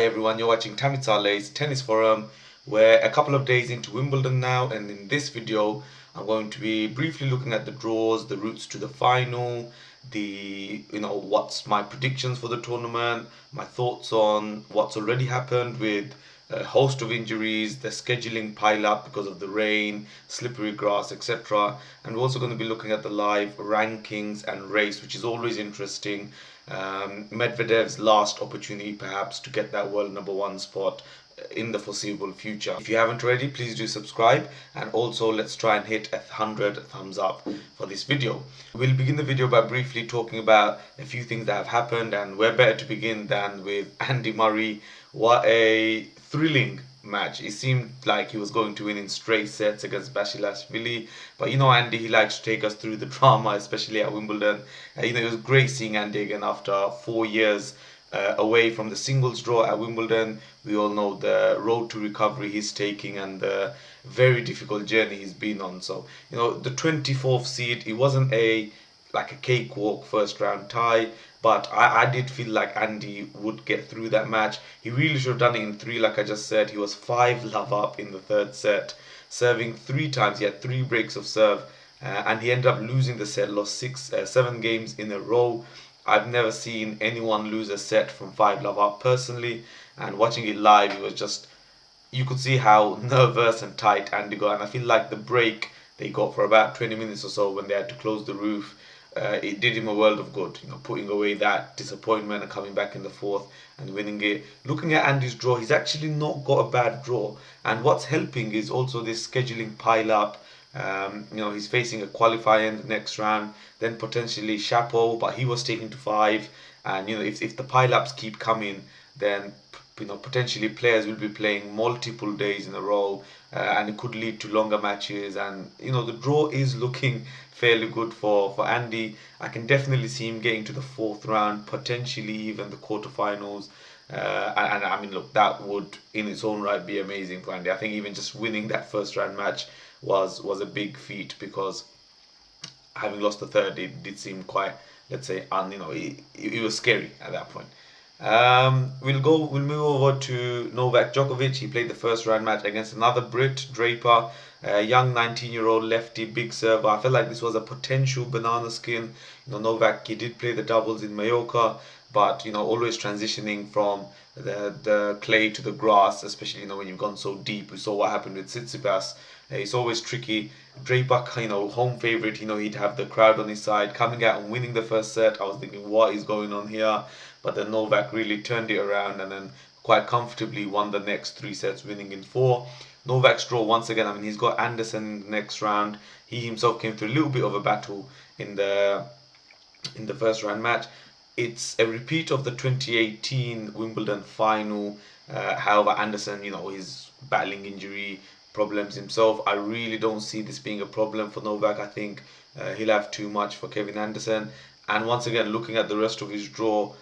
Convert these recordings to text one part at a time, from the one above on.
Hi everyone, you're watching Tamit Saleh's Tennis Forum. We're a couple of days into Wimbledon now, and in this video I'm going to be briefly looking at the draws, the routes to the final, what's my predictions for the tournament, my thoughts on what's already happened with a host of injuries, the scheduling pile up because of the rain, slippery grass, etc. And we're also going to be looking at the live rankings and race, which is always interesting. Medvedev's last opportunity perhaps to get that world number one spot in the foreseeable future. If you haven't already, please do subscribe, and also let's try and hit 100 thumbs up for this video. We'll begin the video by briefly talking about a few things that have happened, and where better to begin than with Andy Murray. What a thrilling match. It seemed like he was going to win in straight sets against Basilashvili, but Andy, he likes to take us through the drama, especially at Wimbledon. It was great seeing Andy again after 4 years away from the singles draw at Wimbledon. We all know the road to recovery he's taking and the very difficult journey he's been on. So the 24th seed, it wasn't like a cakewalk first round tie, but I did feel like Andy would get through that match. He really should have done it in three, like I just said. He was 5-love up in the third set, serving 3 times. He had 3 breaks of serve, and he ended up losing the set, lost 7 games in a row. I've never seen anyone lose a set from 5-love up personally, and watching it live, it was just, you could see how nervous and tight Andy got, and I feel like the break they got for about 20 minutes or so when they had to close the roof, it did him a world of good, putting away that disappointment and coming back in the fourth and winning it. Looking at Andy's draw, he's actually not got a bad draw, and what's helping is also this scheduling pile up. He's facing a qualifier in the next round, then potentially Chapo, but he was taken to 5, and if the pile ups keep coming, then potentially players will be playing multiple days in a row, and it could lead to longer matches. And the draw is looking fairly good for Andy. I can definitely see him getting to the 4th round, potentially even the quarterfinals. And I mean, look, that would in its own right be amazing for Andy. I think even just winning that first round match was a big feat, because having lost the third, it did seem quite, let's say, it was scary at that point. We'll move over to Novak Djokovic. He played the first round match against another Brit, Draper, a young 19-year-old lefty, big server. I felt like this was a potential banana skin. Novak, he did play the doubles in Mallorca, but always transitioning from the clay to the grass, especially when you've gone so deep. We saw what happened with Tsitsipas. It's always tricky. Draper, home favorite. He'd have the crowd on his side, coming out and winning the first set. I was thinking, what is going on here? But then Novak really turned it around and then quite comfortably won the next 3 sets, winning in 4. Novak's draw once again. I mean, he's got Anderson in the next round. He himself came through a little bit of a battle in the first round match. It's a repeat of the 2018 Wimbledon final. However, Anderson, he's battling injury problems himself. I really don't see this being a problem for Novak. I think he'll have too much for Kevin Anderson. And once again, looking at the rest of his draw,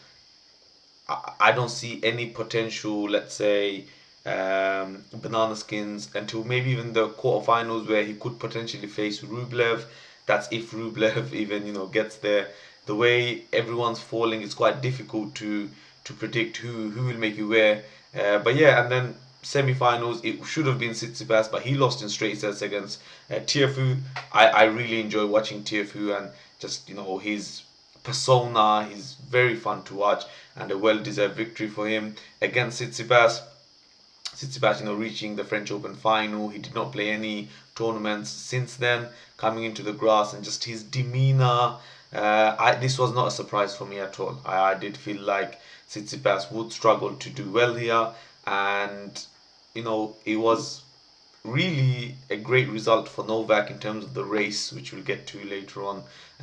I don't see any potential, let's say, banana skins until maybe even the quarterfinals, where he could potentially face Rublev. That's if Rublev even gets there. The way everyone's falling, it's quite difficult to predict who will make you wear. But yeah, and then semi-finals, it should have been Tsitsipas, but he lost in straight sets against Tiafoe. I really enjoy watching Tiafoe, and just his persona, he's very fun to watch, and a well-deserved victory for him against Tsitsipas. Tsitsipas, reaching the French Open final. He did not play any tournaments since then, coming into the grass, and just his demeanor. This was not a surprise for me at all. I did feel like Tsitsipas would struggle to do well here, and it was really a great result for Novak in terms of the race, which we'll get to later on.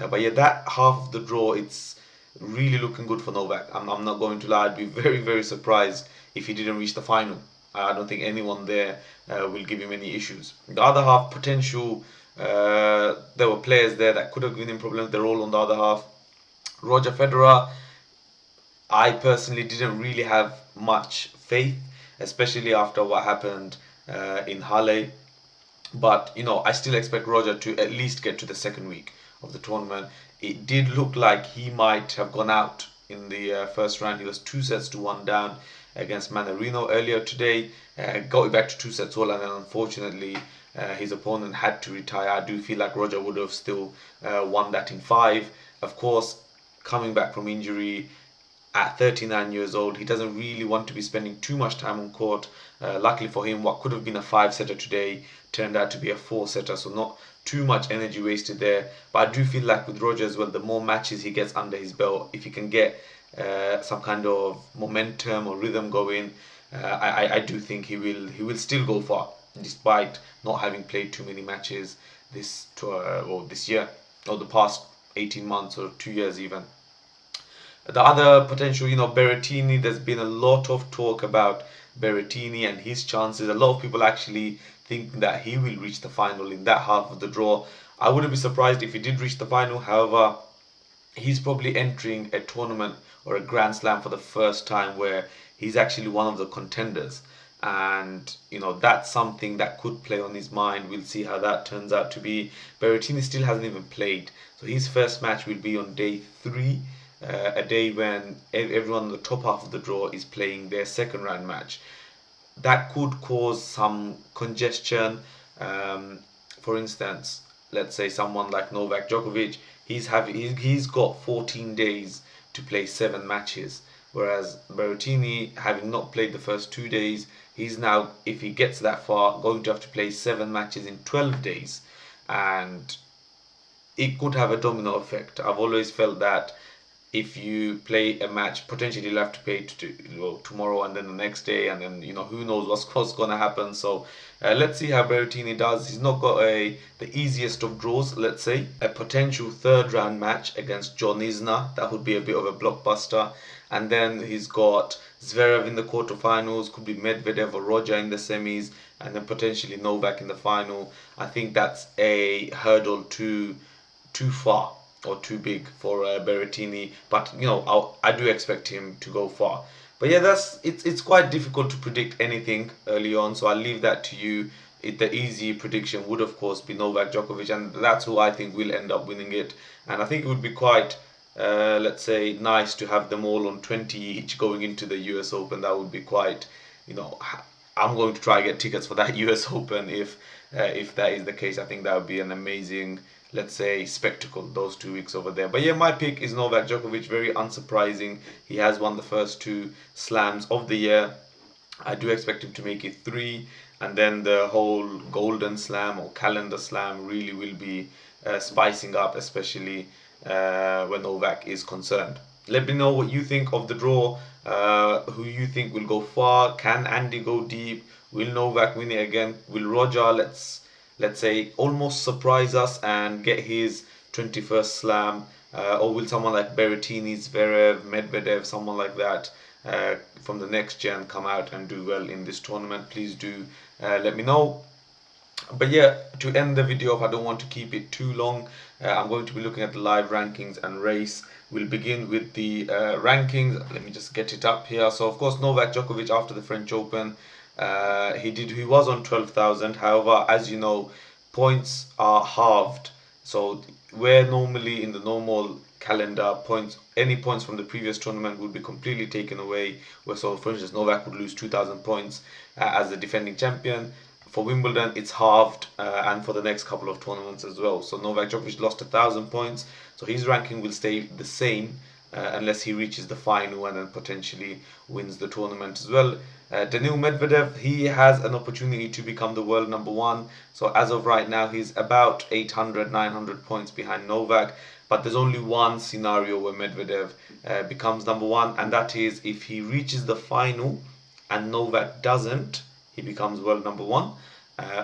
But yeah, that half of the draw, it's really looking good for Novak. I'm not going to lie, I'd be very, very surprised if he didn't reach the final. I don't think anyone there will give him any issues. The other half, potential, there were players there that could have given him problems. They're all on the other half. Roger Federer, I personally didn't really have much faith, especially after what happened in Halle. But I still expect Roger to at least get to the second week of the tournament. It did look like he might have gone out in the first round. He was 2 sets to 1 down against Manarino earlier today. Got it back to 2 sets all, and then unfortunately his opponent had to retire. I do feel like Roger would have still won that in 5. Of course, coming back from injury at 39 years old, he doesn't really want to be spending too much time on court. Luckily for him, what could have been a 5-setter today turned out to be a 4-setter, so not too much energy wasted there. But I do feel like with Roger as well, the more matches he gets under his belt, if he can get some kind of momentum or rhythm going, I do think he will still go far, despite not having played too many matches this tour or this year or the past 18 months or 2 years even. The other potential, Berrettini, there's been a lot of talk about Berrettini and his chances. A lot of people actually think that he will reach the final in that half of the draw. I wouldn't be surprised if he did reach the final. However, he's probably entering a tournament or a Grand Slam for the first time where he's actually one of the contenders. And, that's something that could play on his mind. We'll see how that turns out to be. Berrettini still hasn't even played. So his first match will be on day 3, a day when everyone in the top half of the draw is playing their second round match. That could cause some congestion. For instance, let's say someone like Novak Djokovic, he's got 14 days to play 7 matches, whereas Berrettini, having not played the first 2 days, he's now, if he gets that far, going to have to play 7 matches in 12 days, and it could have a domino effect. I've always felt that if you play a match, potentially you'll have to play tomorrow and then the next day, and then who knows what's going to happen. So let's see how Berrettini does. He's not got the easiest of draws. Let's say a potential third round match against John Isner, that would be a bit of a blockbuster, and then he's got Zverev in the quarterfinals, could be Medvedev or Roger in the semis, and then potentially Novak in the final. I think that's a hurdle too far or too big for Berrettini, but I do expect him to go far. But yeah, it's quite difficult to predict anything early on, so I'll leave that to you. The easy prediction would of course be Novak Djokovic, and that's who I think will end up winning it. And I think it would be quite, let's say, nice to have them all on 20 each going into the US Open. That would be quite, I'm going to try and get tickets for that US Open if that is the case. I think that would be an amazing, let's say, spectacle, those 2 weeks over there. But yeah, my pick is Novak Djokovic. Very unsurprising. He has won the first 2 slams of the year. I do expect him to make it 3, and then the whole golden slam or calendar slam really will be spicing up, especially when Novak is concerned. Let me know what you think of the draw. Who you think will go far? Can Andy go deep? Will Novak win it again? Will Roger, let's say, almost surprise us and get his 21st slam? Or will someone like Berrettini, Zverev, Medvedev, someone like that from the next gen come out and do well in this tournament? Please do let me know. But yeah, to end the video off, I don't want to keep it too long. I'm going to be looking at the live rankings and race. We'll begin with the rankings. Let me just get it up here. So of course, Novak Djokovic, after the French Open, he was on 12,000. However, as you know, points are halved. So where normally in the normal calendar, any points from the previous tournament would be completely taken away. So for instance, Novak would lose 2,000 points as the defending champion. For Wimbledon, it's halved, and for the next couple of tournaments as well. So Novak Djokovic lost 1,000 points, so his ranking will stay the same unless he reaches the final and then potentially wins the tournament as well. Daniil Medvedev, he has an opportunity to become the world number 1. So as of right now, he's about 800, 900 points behind Novak. But there's only one scenario where Medvedev becomes number 1, and that is if he reaches the final and Novak doesn't, he becomes world number 1.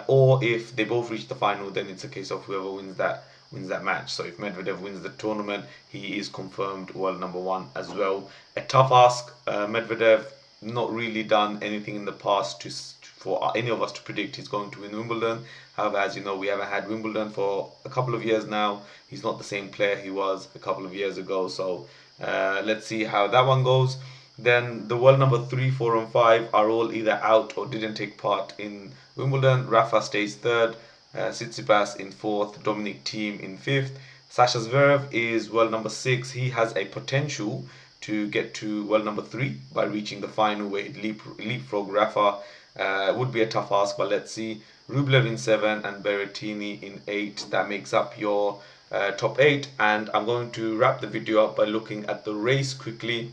Or if they both reach the final, then it's a case of whoever wins that match. So if Medvedev wins the tournament, he is confirmed world number 1 as well. A tough ask. Medvedev not really done anything in the past for any of us to predict he's going to win Wimbledon. However, as you know, we haven't had Wimbledon for a couple of years now. He's not the same player he was a couple of years ago. So let's see how that one goes. Then the world number 3, 4, and 5 are all either out or didn't take part in Wimbledon. Rafa stays 3rd, Tsitsipas in 4th, Dominic Thiem in 5th. Sasha Zverev is world number 6. He has a potential to get to world number 3 by reaching the final where he'd leapfrog Rafa. Would be a tough ask, but let's see. Rublev in 7 and Berrettini in 8. That makes up your top 8. And I'm going to wrap the video up by looking at the race quickly.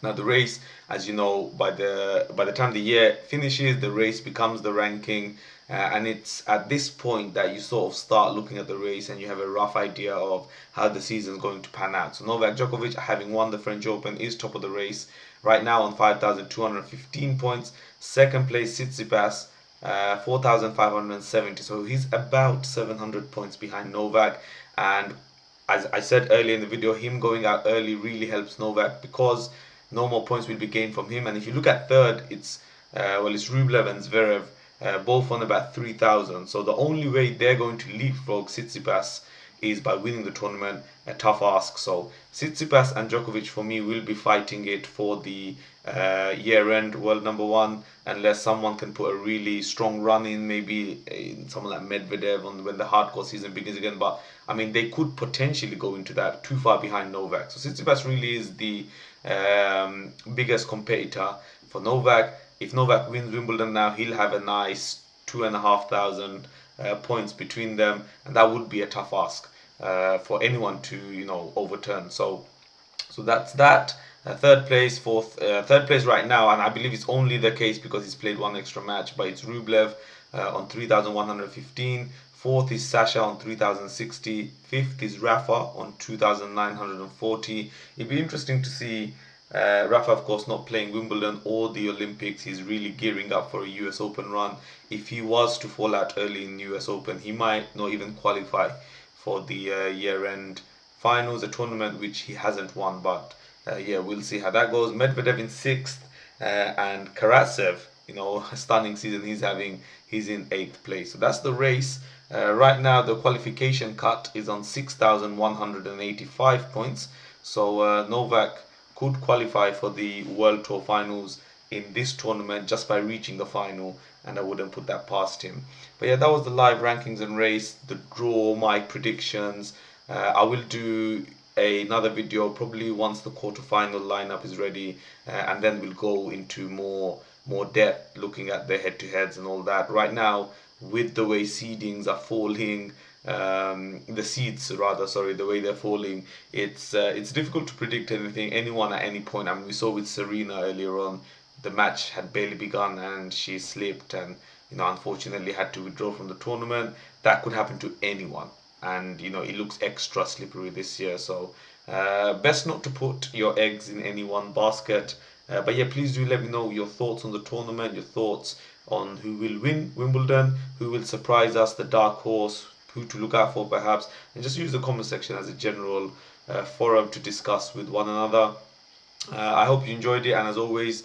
Now the race, as you know, by the time the year finishes, the race becomes the ranking, and it's at this point that you sort of start looking at the race and you have a rough idea of how the season is going to pan out. So Novak Djokovic, having won the French Open, is top of the race right now on 5,215 points. Second place Tsitsipas, 4,570. So he's about 700 points behind Novak, and as I said earlier in the video, him going out early really helps Novak because no more points will be gained from him. And if you look at third, it's Rublev and Zverev, both on about 3,000. So the only way they're going to leapfrog Tsitsipas is by winning the tournament. A tough ask. So Tsitsipas and Djokovic for me will be fighting it for the year-end world number 1, unless someone can put a really strong run in, maybe someone like Medvedev when the hardcore season begins again. But I mean, they could potentially go into that too far behind Novak. So Tsitsipas really is the biggest competitor for Novak. If Novak wins Wimbledon now, he'll have a nice 2,500 points between them, and that would be a tough ask for anyone to overturn. So that's that. Third place, third place right now, and I believe it's only the case because he's played one extra match, but it's Rublev on 3,115. Fourth is Sasha on 3,060. Fifth is Rafa on 2,940. It'd be interesting to see Rafa, of course, not playing Wimbledon or the Olympics. He's really gearing up for a US Open run. If he was to fall out early in US Open, he might not even qualify for the year-end finals, a tournament which he hasn't won. But yeah, we'll see how that goes. Medvedev in 6th, and Karatsev, a stunning season he's having. He's in 8th place. So that's the race. Right now, the qualification cut is on 6,185 points. So Novak could qualify for the World Tour finals in this tournament just by reaching the final, and I wouldn't put that past him. But yeah, that was the live rankings and race, the draw, my predictions. I will do another video probably once the quarterfinal lineup is ready, and then we'll go into more depth, looking at the head-to-heads and all that. Right now, with the way seedings are falling, the seeds rather, sorry, the way they're falling, it's difficult to predict anyone at any point. I mean, we saw with Serena earlier on, the match had barely begun and she slipped and unfortunately had to withdraw from the tournament. That could happen to anyone, and it looks extra slippery this year. So best not to put your eggs in any one basket. But yeah, please do let me know your thoughts on the tournament, your thoughts on who will win Wimbledon, who will surprise us, the dark horse, who to look out for perhaps, and just use the comment section as a general forum to discuss with one another. I hope you enjoyed it, and as always,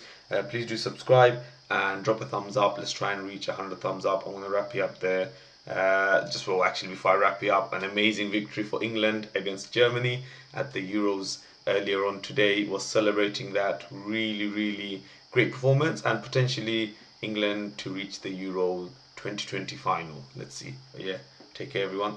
please do subscribe and drop a thumbs up. Let's try and reach 100 thumbs up. I'm going to wrap you up there. Actually, before I wrap you up, an amazing victory for England against Germany at the Euros earlier on today. Was celebrating that. Really great performance, and potentially England to reach the Euro 2020 final. Let's see. But yeah, take care everyone.